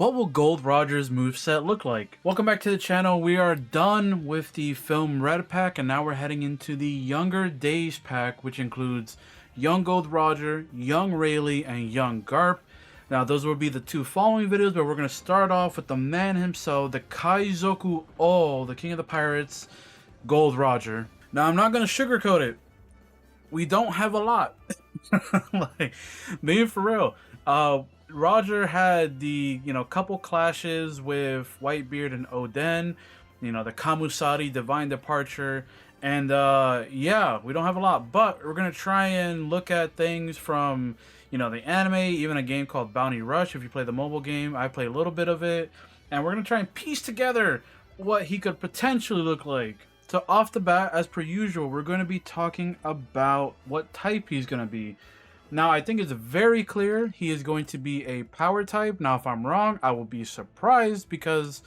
What will Gold Roger's moveset look like? Welcome back to the channel. We are done with the film Red pack and now we're heading into the Younger Days pack, which includes Young Gold Roger, Young Rayleigh, and Young Garp. Now those will be the two following videos, but we're going to start off with the man himself, the Kaizoku O, the King of the Pirates, Gold Roger. Now I'm not going to sugarcoat it. We don't have a lot. Like, being for real. Roger had the, couple clashes with Whitebeard and Oden, the Kamusari Divine Departure, and yeah, we don't have a lot, but we're gonna try and look at things from, the anime, even a game called Bounty Rush. If you play the mobile game, I play a little bit of it, and we're gonna try and piece together what he could potentially look like. So off the bat, as per usual, we're going to be talking about what type he's going to be. Now, I think it's very clear he is going to be a power type. Now, if I'm wrong, I will be surprised because,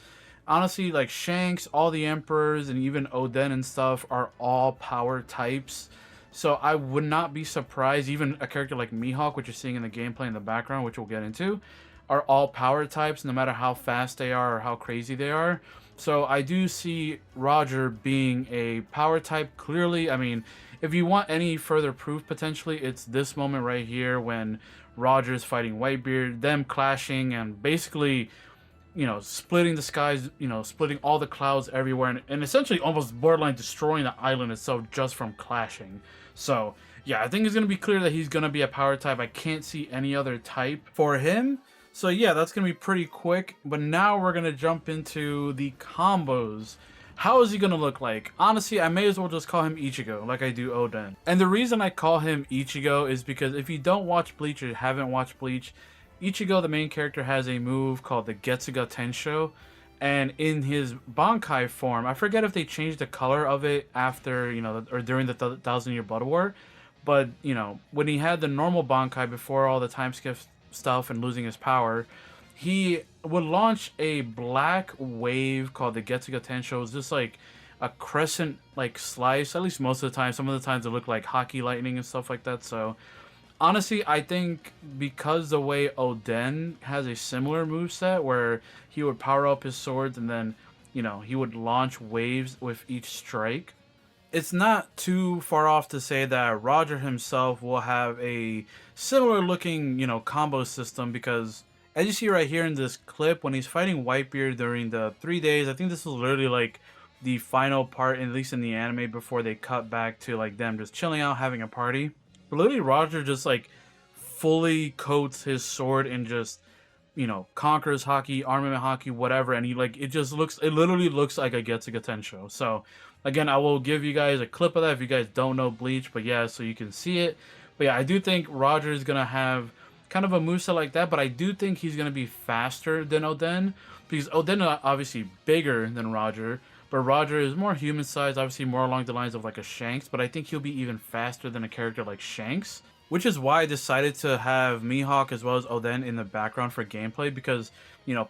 honestly, like Shanks, all the Emperors, and even Oden and stuff are all power types. So I would not be surprised. Even a character like Mihawk, which you're seeing in the gameplay in the background, which we'll get into, are all power types, no matter how fast they are or how crazy they are. So I do see Roger being a power type, clearly. I mean, if you want any further proof, potentially, it's this moment right here when Roger's fighting Whitebeard, them clashing and basically, splitting the skies, splitting all the clouds everywhere, and essentially almost borderline destroying the island itself just from clashing. So, yeah, I think it's going to be clear that he's going to be a power type. I can't see any other type for him. So yeah, that's going to be pretty quick, but now we're going to jump into the combos. How is he going to look like? Honestly, I may as well just call him Ichigo, like I do Oden. And the reason I call him Ichigo is because if you don't watch Bleach or haven't watched Bleach, Ichigo, the main character, has a move called the Getsuga Tensho. And in his Bankai form, I forget if they changed the color of it after, or during the Thousand Year Blood War. But, when he had the normal Bankai before all the time skips stuff and losing his power, he would launch a black wave called the Getsuga Tensho. It's just like a crescent like slice, at least most of the time. Some of the times it looked like hockey lightning and stuff like that. So honestly, I think because the way Oden has a similar moveset where he would power up his swords and then he would launch waves with each strike, it's not too far off to say that Roger himself will have a similar looking, combo system, because as you see right here in this clip, when he's fighting Whitebeard during the 3 days, I think this was literally like the final part, at least in the anime, before they cut back to like them just chilling out, having a party. But literally Roger just like fully coats his sword and just, conquers hockey, armament hockey, whatever, and he it literally looks like a Getsuga Tensho. So again, I will give you guys a clip of that if you guys don't know Bleach, but yeah, so you can see it. But yeah, I do think Roger is gonna have kind of a moveset like that, but I do think he's gonna be faster than Oden, because Oden is obviously bigger than Roger, but Roger is more human sized, obviously more along the lines of like a Shanks, but I think he'll be even faster than a character like Shanks. Which is why I decided to have Mihawk as well as Oden in the background for gameplay, because,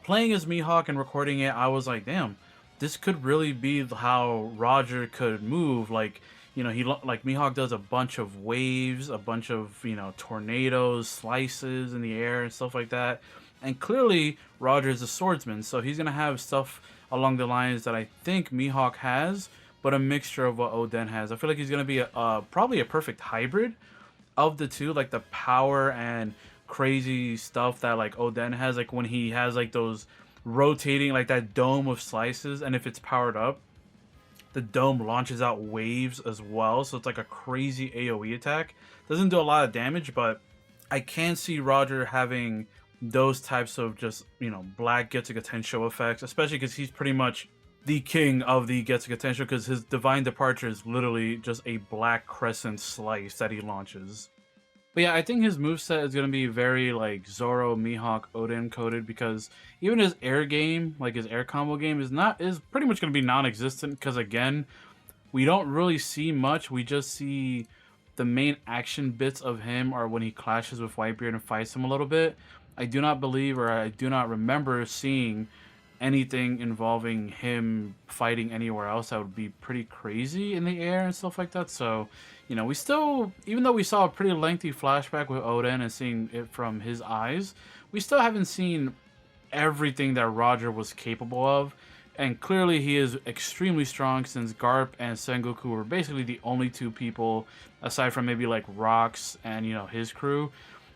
playing as Mihawk and recording it, I was like, damn, this could really be how Roger could move. Like, Mihawk does a bunch of waves, a bunch of, tornadoes, slices in the air and stuff like that. And clearly, Roger is a swordsman, so he's going to have stuff along the lines that I think Mihawk has, but a mixture of what Oden has. I feel like he's going to be probably a perfect hybrid of the two, like the power and crazy stuff that like Oden has, like when he has like those rotating, like that dome of slices, and if it's powered up, the dome launches out waves as well, so it's like a crazy AoE attack. Doesn't do a lot of damage, but I can see Roger having those types of just, black Getsuga Tensho effects, especially because he's pretty much the king of the Getsuga Tensho, because his Divine Departure is literally just a black crescent slice that he launches. But yeah, I think his moveset is going to be very like Zoro, Mihawk, Oden coded, because even his air game, like his air combo game, is pretty much going to be non-existent, because again, we don't really see much. We just see the main action bits of him are when he clashes with Whitebeard and fights him a little bit. I do not believe, or I do not remember seeing anything involving him fighting anywhere else. That would be pretty crazy in the air and stuff like that. So, we still, even though we saw a pretty lengthy flashback with Oden and seeing it from his eyes, we still haven't seen everything that Roger was capable of. And clearly he is extremely strong since Garp and Sengoku were basically the only two people, aside from maybe like Rocks and, you know, his crew,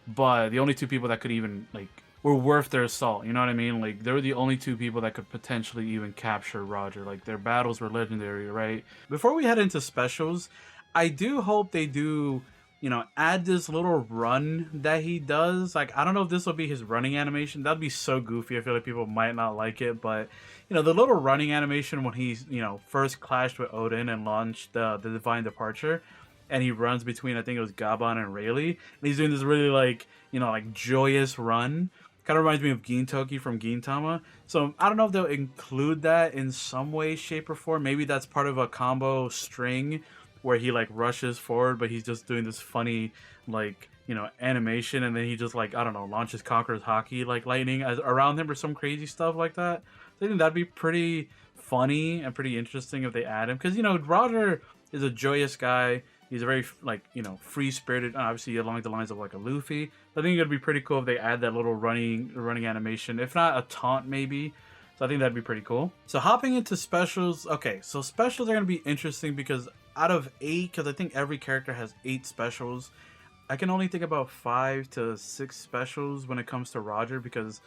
but the only two people that could even like were worth their salt. You know what I mean? Like they were the only two people that could potentially even capture Roger. Like their battles were legendary, right? Before we head into specials, I do hope they do, you know, add this little run that he does. Like, I don't know if this will be his running animation. That'd be so goofy. I feel like people might not like it, but, you know, the little running animation when he's, you know, first clashed with Odin and launched the Divine Departure, and he runs between, I think it was Gabon and Rayleigh, and he's doing this really, like, you know, like, joyous run. Kind of reminds me of Gintoki from Gintama. So, I don't know if they'll include that in some way, shape, or form. Maybe that's part of a combo string where he like rushes forward, but he's just doing this funny, like, you know, animation, and then he just like, I don't know, launches Conqueror's Haki like lightning around him or some crazy stuff like that. So I think that'd be pretty funny and pretty interesting if they add him, because, you know, Roger is a joyous guy. He's a very, like, you know, free spirited, obviously along the lines of like a Luffy. I think it'd be pretty cool if they add that little running animation, if not a taunt maybe. So I think that'd be pretty cool. So hopping into specials, okay, so specials are gonna be interesting because out of 8, because I think every character has 8 specials, I can only think about 5 to 6 specials when it comes to Roger, because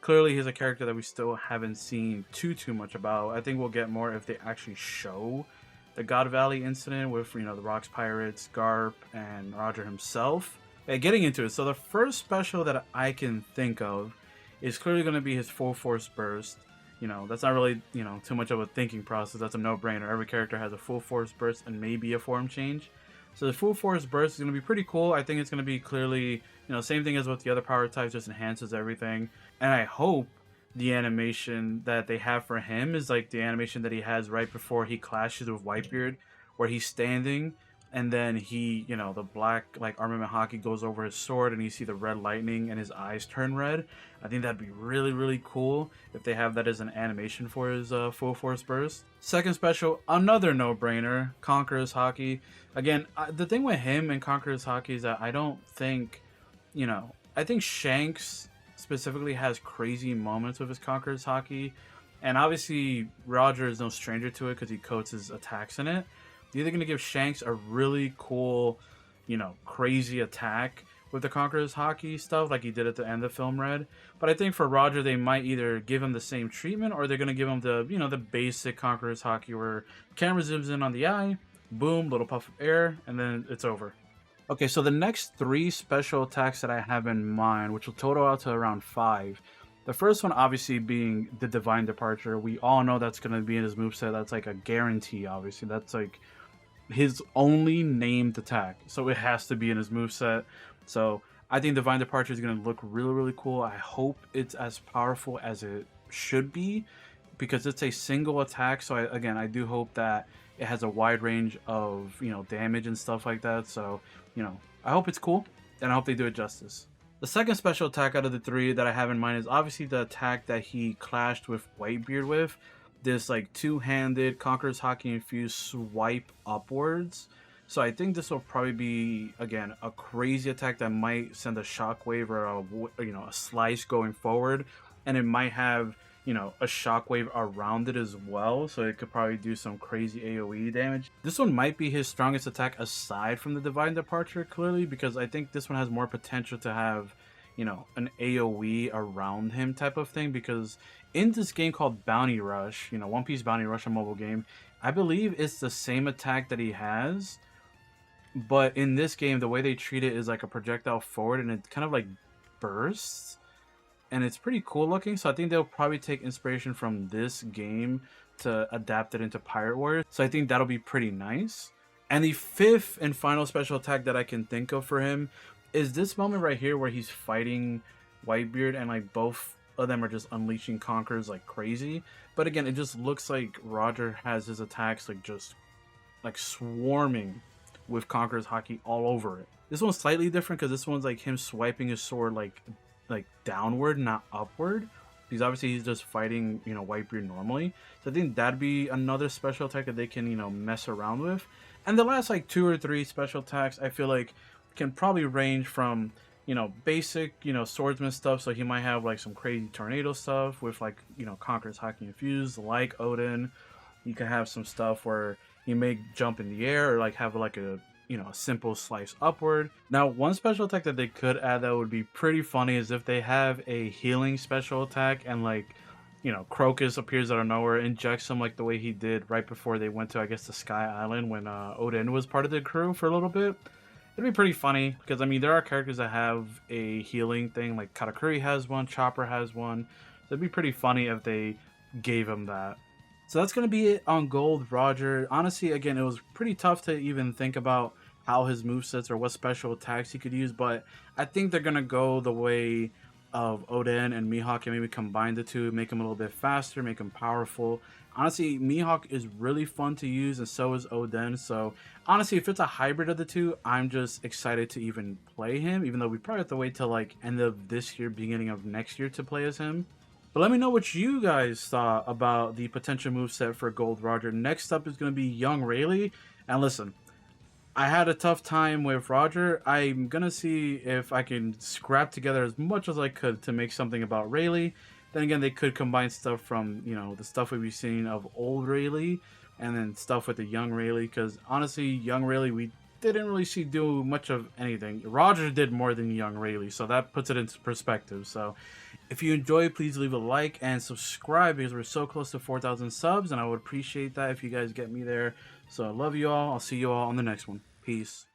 clearly he's a character that we still haven't seen too much about. I think we'll get more if they actually show the God Valley incident with, you know, the Rocks Pirates, Garp, and Roger himself. Getting into it, so the first special that I can think of is clearly going to be his full force burst. You know, that's not really, you know, too much of a thinking process. That's a no-brainer. Every character has a full force burst and maybe a form change. So the full force burst is going to be pretty cool. I think it's going to be clearly, you know, same thing as with the other power types, just enhances everything. And I hope the animation that they have for him is like the animation that he has right before he clashes with Whitebeard, where he's standing and then he, you know, the black like armament hockey goes over his sword and you see the red lightning and his eyes turn red. I think that'd be really cool if they have that as an animation for his full force burst. Second special, another no-brainer, Conqueror's Haki. Again, the thing with him and Conqueror's Haki is that I don't think, you know, I think Shanks specifically has crazy moments with his Conqueror's Haki, and obviously Roger is no stranger to it because he coats his attacks in it. They're either going to give Shanks a really cool, you know, crazy attack with the Conqueror's Haki stuff like he did at the end of Film Red, but I think for Roger they might either give him the same treatment or they're going to give him the, you know, the basic Conqueror's Haki where camera zooms in on the eye, boom, little puff of air, and then it's over. Okay, so the next 3 special attacks that I have in mind, which will total out to around 5. The first one obviously being the Divine Departure. We all know that's going to be in his moveset. That's like a guarantee, obviously. That's like his only named attack. So it has to be in his moveset. So I think Divine Departure is going to look really cool. I hope it's as powerful as it should be because it's a single attack. So again, I do hope that it has a wide range of, you know, damage and stuff like that. So, you know, I hope it's cool and I hope they do it justice. The second special attack out of the 3 that I have in mind is obviously the attack that he clashed with Whitebeard with. This like two-handed Conqueror's Haki infused swipe upwards. So I think this will probably be, again, a crazy attack that might send a shockwave or a, you know, a slice going forward, and it might have, you know, a shockwave around it as well, so it could probably do some crazy AoE damage. This one might be his strongest attack aside from the Divine Departure, clearly, because I think this one has more potential to have, you know, an AoE around him type of thing, because in this game called Bounty Rush, you know, One Piece Bounty Rush, a mobile game, I believe it's the same attack that he has, but in this game, the way they treat it is like a projectile forward, and it kind of like bursts, and it's pretty cool looking. So I think they'll probably take inspiration from this game to adapt it into Pirate Warriors. So I think that'll be pretty nice. And the 5th and final special attack that I can think of for him is this moment right here where he's fighting Whitebeard and like both of them are just unleashing conquerors like crazy. But again, it just looks like Roger has his attacks like just like swarming with Conqueror's Haki all over it. This one's slightly different because this one's like him swiping his sword like downward, not upward, because obviously he's just fighting, you know, Whitebeard normally. So I think that'd be another special attack that they can, you know, mess around with. And the last like 2 or 3 special attacks I feel like can probably range from basic, swordsman stuff. So he might have like some crazy tornado stuff with like, Conqueror's Hacking Infused, like Odin. You can have some stuff where he may jump in the air or like have like a simple slice upward. Now, one special attack that they could add that would be pretty funny is if they have a healing special attack and like, Crocus appears out of nowhere, injects him like the way he did right before they went to, I guess, the Sky Island when Odin was part of the crew for a little bit. It'd be pretty funny because I mean there are characters that have a healing thing, like Katakuri has one, Chopper has one. So it'd be pretty funny if they gave him that. So that's gonna be it on Gold Roger. Honestly, again, it was pretty tough to even think about how his movesets or what special attacks he could use, but I think they're gonna go the way of Odin and Mihawk and maybe combine the two, make him a little bit faster, make him powerful. Honestly, Mihawk is really fun to use, and so is Odin. So honestly, if it's a hybrid of the two, I'm just excited to even play him, even though we probably have to wait till like end of this year, beginning of next year to play as him. But let me know what you guys thought about the potential moveset for Gold Roger. Next up is going to be Young Rayleigh. And listen, I had a tough time with Roger. I'm going to see if I can scrap together as much as I could to make something about Rayleigh. Then again, they could combine stuff from, the stuff we've seen of old Rayleigh and then stuff with the young Rayleigh. Because honestly, young Rayleigh, we didn't really see do much of anything. Roger did more than young Rayleigh, so that puts it into perspective. So if you enjoyed, please leave a like and subscribe because we're so close to 4,000 subs, and I would appreciate that if you guys get me there. So I love you all. I'll see you all on the next one. Peace.